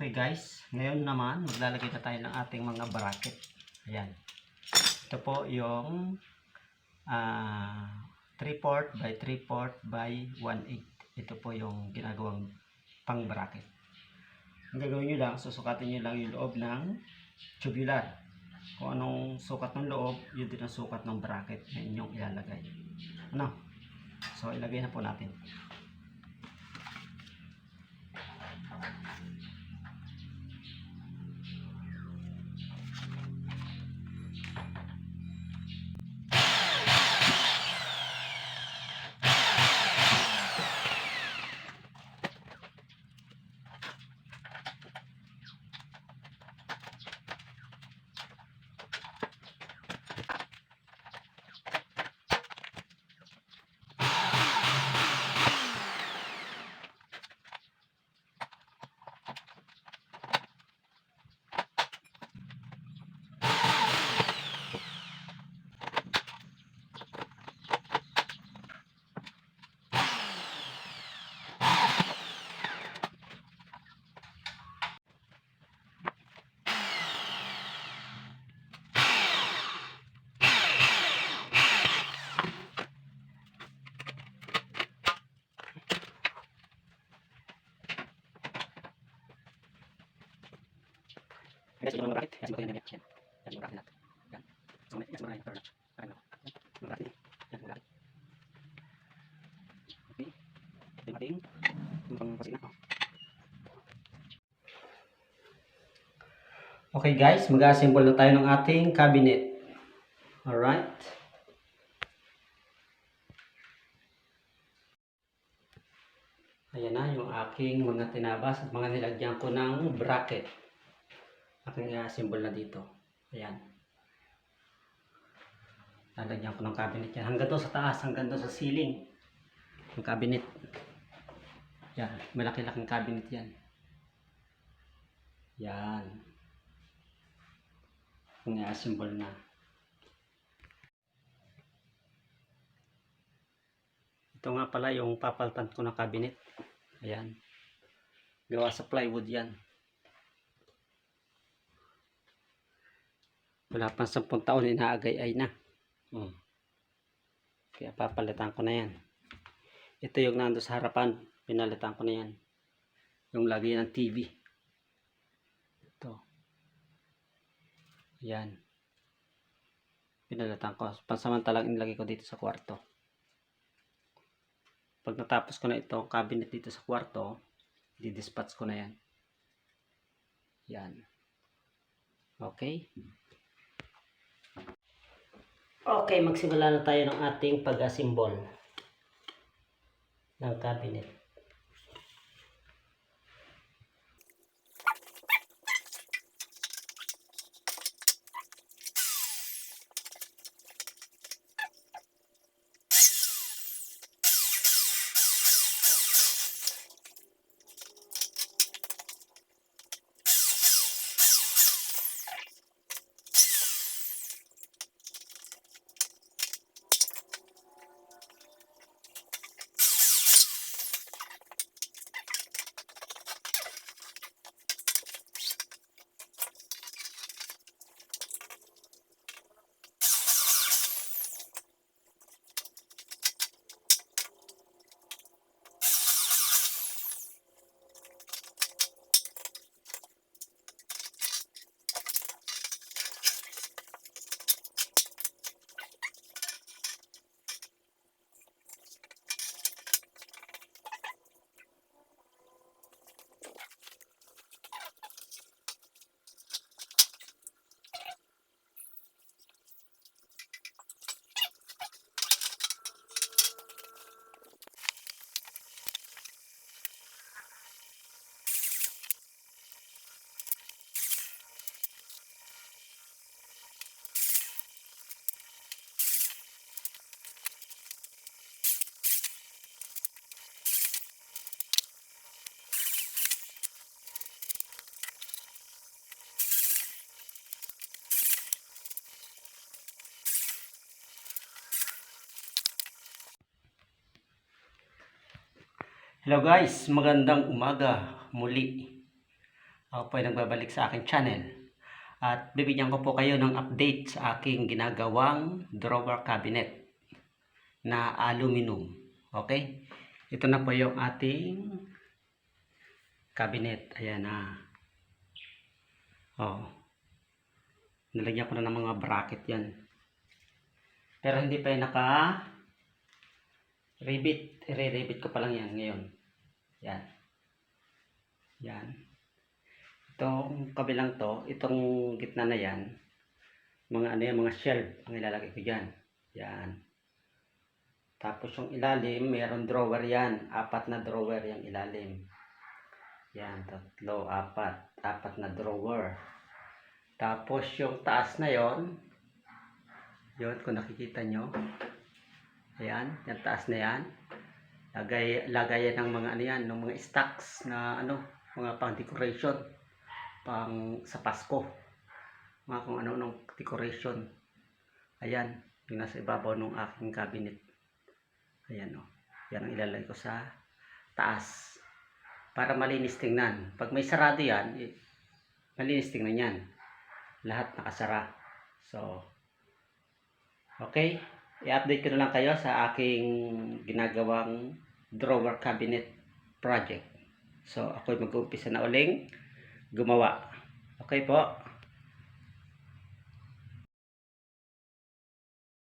Okay guys, ngayon naman maglalagay na tayo ng ating mga bracket. Ayan. Ito po yung 3/4 by 3/4 by 1/8. Ito po yung ginagawang pang bracket. Ang gagawin nyo lang, susukatin nyo lang yung loob ng tubular. Kung anong sukat ng loob, yun din ang sukat ng bracket na inyong ilalagay. Ano? So ilagay na po natin. Guys, ito yung mga bracket. Yan, siguro yan. Yan yung bracket natin. Yan. So, yan siguro yan. Third notch. Ayan na. Yung bracket. Yan yung bracket. Okay. Ito yung ating pang pasig na. Okay guys, mag-assemble na tayo ng ating cabinet. Alright. Ayan na yung aking mga tinabas at mga nilagyan ko ng bracket. Aking i-assemble na dito. Ayan. Lalagyan ko ng cabinet yan. Hanggang doon sa taas, hanggang doon sa ceiling. Yung cabinet. Yan. Malaki-laking cabinet yan. Yan. Aking i-assemble na. Ito nga pala yung papaltan ko na cabinet. Ayan. Gawa sa plywood yan. Wala pang 10 taon, inaagay-ay na. Kaya papalitan ko na yan. Ito yung nando sa harapan. Pinalitan ko na yan. Yung lagay ng TV. Ito. Yan. Pinalitan ko. Pansamantalang inilagay ko dito sa kwarto. Pag natapos ko na ito, cabinet dito sa kwarto, di-dispatch ko na yan. Yan. Okay. Okay, magsimula na tayo ng ating pag-assemble ng cabinet. Hello guys, magandang umaga muli. Ako po ay nagbabalik sa aking channel. At bibigyan ko po kayo ng update sa aking ginagawang drawer cabinet na aluminum. Okay? Ito na po yung ating cabinet. Ayan na. Oh. Nilagyan ko na ng mga bracket yan. Pero hindi pa yung naka-ribbit. I-ribbit ko pa lang yan ngayon. Yan. Yan. Itong kabilang to, itong gitna na yan, mga ano yan, mga shelf ang ilalagay ko dyan. Yan. Tapos yung ilalim, mayroon drawer yan. 4 na drawer yung ilalim. Yan, 3, 4. 4 na drawer. Tapos yung taas na yon, yun, kung nakikita nyo. Ayan, yung taas na yan. Lagayan ng mga ano yan, ng mga stocks na ano, mga pang decoration. Pang sa Pasko, mga kung ano nung decoration. Ayan, yung nasa ibabaw ng aking cabinet. Ayan o, yan ang ilalagay ko sa taas para malinis tingnan. Pag may sarado yan, malinis tingnan yan, lahat nakasara. So okay, i-update ko na lang kayo sa aking ginagawang drawer cabinet project. So ako'y mag-uumpisa na uling gumawa. Okay po.